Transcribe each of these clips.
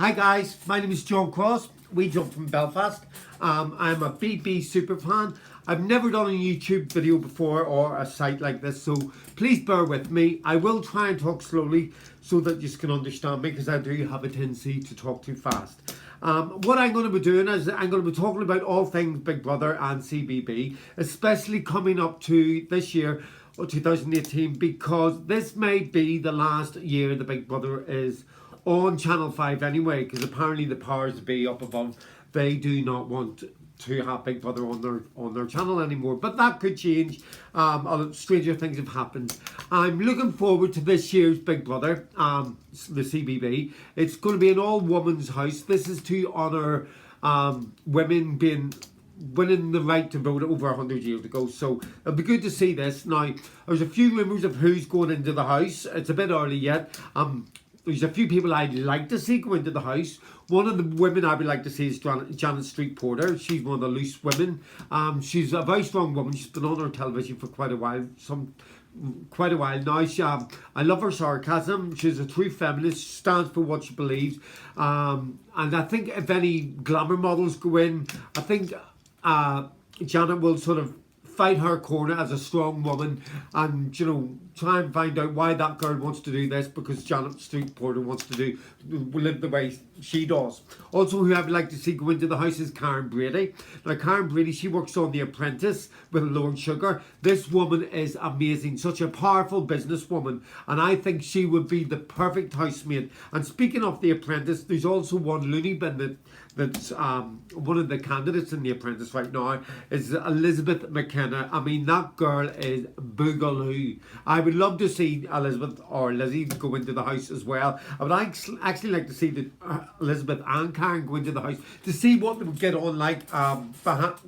Hi guys, my name is John Cross. We jump from Belfast. I'm a BB superfan. I've never done a YouTube video before or a site like this, so please bear with me. I will try and talk slowly so that you can understand me, because I do have a tendency to talk too fast. What I'm going to be doing is I'm going to be talking about all things Big Brother and CBB, especially coming up to this year, or 2018, because this may be the last year the Big Brother is on Channel 5 anyway, because apparently the powers that be up above, they do not want to have Big Brother on their channel anymore. But that could change. Stranger things have happened. I'm looking forward to this year's Big Brother, the CBB. It's going to be an all-women's house. This is to honour women winning the right to vote over 100 years ago. So it'll be good to see this. Now, there's a few rumours of who's going into the house. It's a bit early yet. There's a few people I'd like to see go into the house. One of the women I would like to see is Janet Street Porter. She's one of the loose women. She's a very strong woman. She's been on our television for quite a while. Now. I love her sarcasm. She's a true feminist. Stands for what she believes. And I think if any glamour models go in, I think Janet will sort of fight her corner as a strong woman, and try and find out why that girl wants to do this, because Janet Street Porter wants to live the way she does. Also, who I would like to see go into the house is Karen Brady. Now, Karen Brady, she works on The Apprentice with Lord Sugar. This woman is amazing, such a powerful businesswoman, and I think she would be the perfect housemate. And speaking of The Apprentice, there's also one loony bin that's one of the candidates in The Apprentice right now is Elizabeth McKenna. I mean, that girl is boogaloo. I would love to see Elizabeth or Lizzie go into the house as well. I would actually like to see Elizabeth and Karen go into the house to see what they would get on like, apart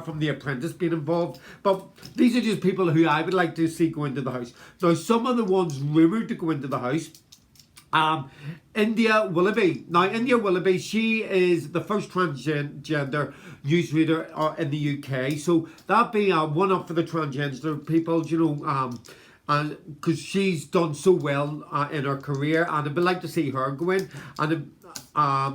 from The Apprentice being involved. But these are just people who I would like to see go into the house. Now, some of the ones rumoured to go into the house, India Willoughby. Now, India Willoughby, she is the first transgender newsreader in the UK. So that'd be one up for the transgender people, and because she's done so well in her career, and I'd like to see her go in. And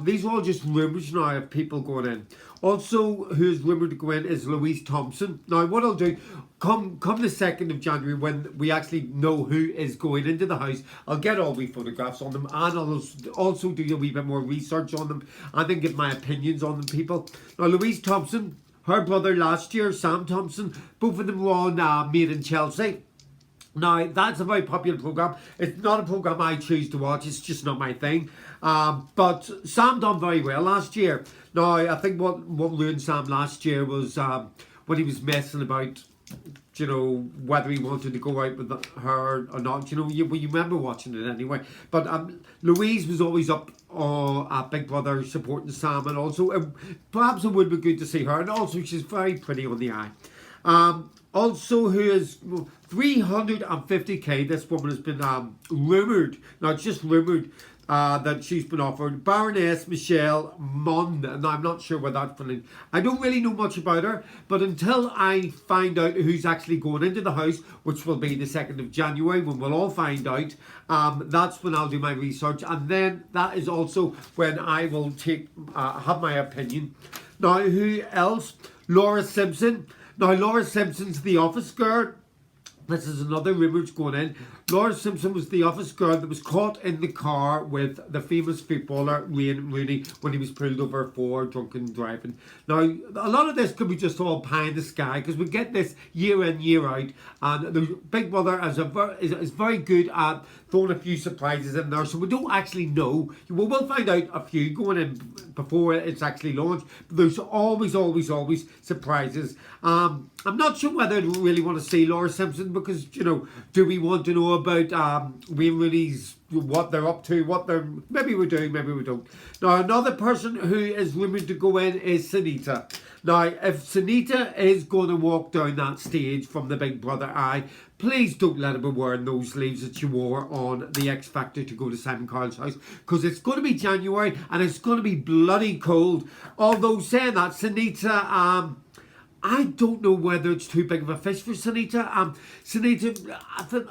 these are all just rumours now of people going in. Also, who's rumoured to go in is Louise Thompson. Now, what I'll do, come the 2nd of January, when we actually know who is going into the house, I'll get all the photographs on them, and I'll also do a wee bit more research on them, and then give my opinions on them, people. Now, Louise Thompson, her brother last year, Sam Thompson, both of them were on Made in Chelsea. Now, that's a very popular programme. It's not a programme I choose to watch. It's just not my thing. But Sam done very well last year. Now, I think what ruined Sam last year was when he was messing about, whether he wanted to go out with her or not. You remember watching it anyway. But Louise was always up at Big Brother supporting Sam. And also, perhaps it would be good to see her. And also, she's very pretty on the eye. Also, who is 350k, this woman has been rumoured, not just rumoured, that she's been offered, Baroness Michelle Munn. And I'm not sure where that's from. I don't really know much about her, but until I find out who's actually going into the house, which will be the 2nd of January, when we'll all find out, that's when I'll do my research, and then that is also when I will have my opinion. Now, who else? Laura Simpson. Now, Laura Simpson's the office girl. This is another rumour going in. Laura Simpson was the office girl that was caught in the car with the famous footballer Wayne Rooney when he was pulled over for drunken driving. Now, a lot of this could be just all pie in the sky, because we get this year in, year out, and the Big Brother is very good at throwing a few surprises in there, so we don't actually know. We will find out a few going in before it's actually launched, but there's always surprises. I'm not sure whether I really want to see Laura Simpson, because, do we want to know about Wayne Rooney's, what they're up to, maybe we do, maybe we don't. Now, another person who is rumoured to go in is Sunita. Now, if Sunita is going to walk down that stage from the Big Brother eye, please don't let her be wearing those sleeves that she wore on the X Factor to go to Simon Cowell's house, because it's going to be January and it's going to be bloody cold. Although saying that, Sunita, I don't know whether it's too big of a fish for Sunita. Sunita,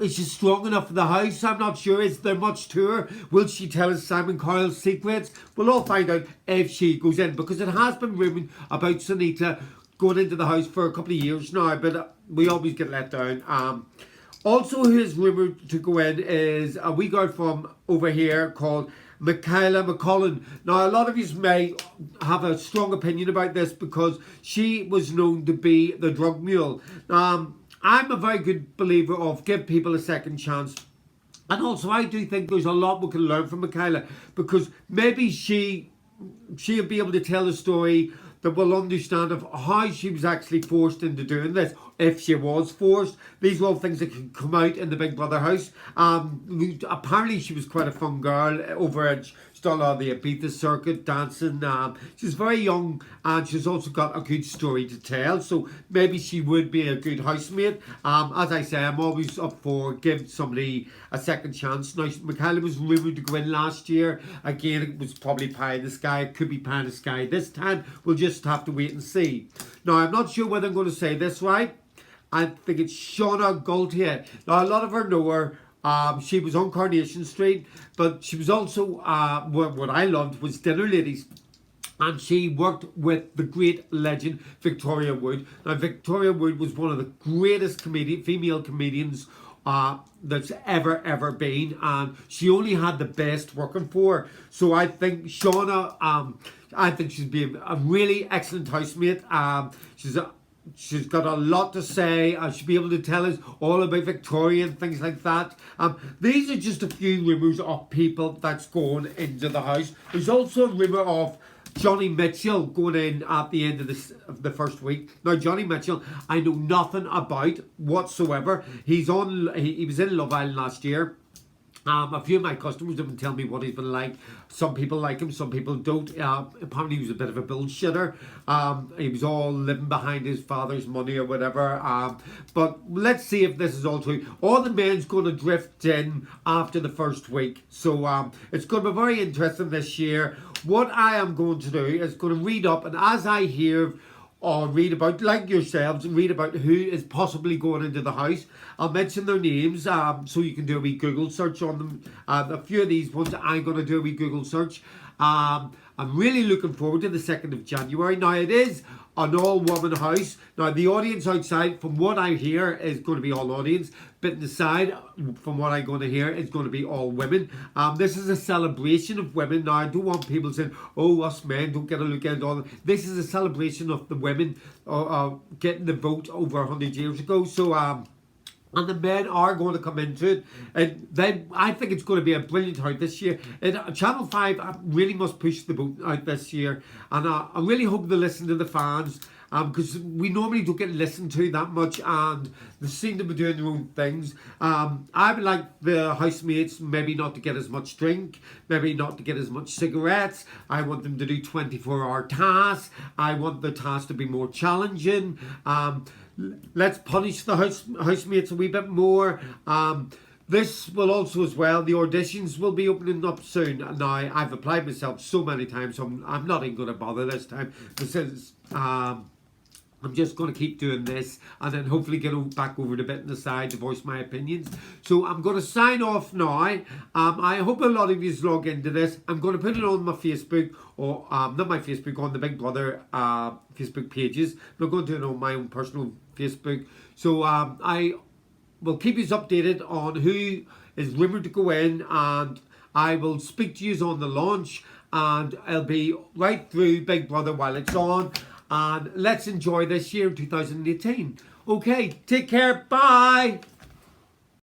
is she strong enough for the house? I'm not sure. Is there much to her? Will she tell us Simon Coyle's secrets? We'll all find out if she goes in, because it has been rumoured about Sunita going into the house for a couple of years now, but we always get let down. Also, who is rumoured to go in is a wee girl from over here called Michaela McCullen. Now, a lot of you may have a strong opinion about this because she was known to be the drug mule. I'm a very good believer of give people a second chance. And also, I do think there's a lot we can learn from Michaela, because maybe she'll be able to tell a story that will understand of how she was actually forced into doing this, if she was forced. These are all things that can come out in the Big Brother house. Apparently she was quite a fun girl over at done on the Ibiza circuit dancing. She's very young, and she's also got a good story to tell, so maybe she would be a good housemate. As I say, I'm always up for giving somebody a second chance. Now, Michaela was rumoured to go in last year. Again, it was probably pie in the sky. It could be pie in the sky this time. We'll just have to wait and see. Now, I'm not sure whether I'm going to say this right. I think it's Shauna Gaultier. Now, a lot of her know her. She was on Coronation Street, but she was also, what I loved was Dinner Ladies. And she worked with the great legend Victoria Wood. Now, Victoria Wood was one of the greatest female comedians that's ever been. And she only had the best working for her. So I think Shauna, I think she'd be a really excellent housemate. She's got a lot to say. She'll be able to tell us all about Victoria and things like that. These are just a few rumours of people that's going into the house. There's also a rumour of Johnny Mitchell going in at the end of the first week. Now, Johnny Mitchell, I know nothing about whatsoever. He was in Love Island last year. A few of my customers have been telling me what he's been like. Some people like him, some people don't. Apparently he was a bit of a bullshitter. He was all living behind his father's money or whatever. But let's see if this is all true. All the men's going to drift in after the first week. So it's going to be very interesting this year. What I am going to do is going to read up, and as I hear or read about, like yourselves, read about who is possibly going into the house, I'll mention their names so you can do a wee Google search on them. A few of these ones I'm going to do a wee Google search. I'm really looking forward to the 2nd of January. Now, it is an all-woman house. Now, the audience outside, from what I hear, is going to be all audience. But inside, from what I'm going to hear, it's going to be all women. This is a celebration of women. Now, I don't want people saying, oh, us men don't get a look at it all. This is a celebration of the women getting the vote over 100 years ago. So, and the men are going to come into it. And then I think it's going to be a brilliant house this year. And Channel 5 really must push the boat out this year. And I really hope they listen to the fans. Because we normally don't get listened to that much, and they seem to be doing their own things. I would like the housemates maybe not to get as much drink, maybe not to get as much cigarettes. I want them to do 24-hour tasks. I want the tasks to be more challenging. Let's punish the housemates a wee bit more. This will also as well, the auditions will be opening up soon. Now, I've applied myself so many times, so I'm not even going to bother this time. Since I'm just going to keep doing this and then hopefully get back over the bit on the side to voice my opinions. So I'm going to sign off now. I hope a lot of you log into this. I'm going to put it on my Facebook, or not my Facebook, on the Big Brother Facebook pages. I'm not going to do it on my own personal Facebook. So I will keep you updated on who is rumoured to go in, and I will speak to you on the launch, and I'll be right through Big Brother while it's on. And let's enjoy this year, 2018. Okay, take care. Bye.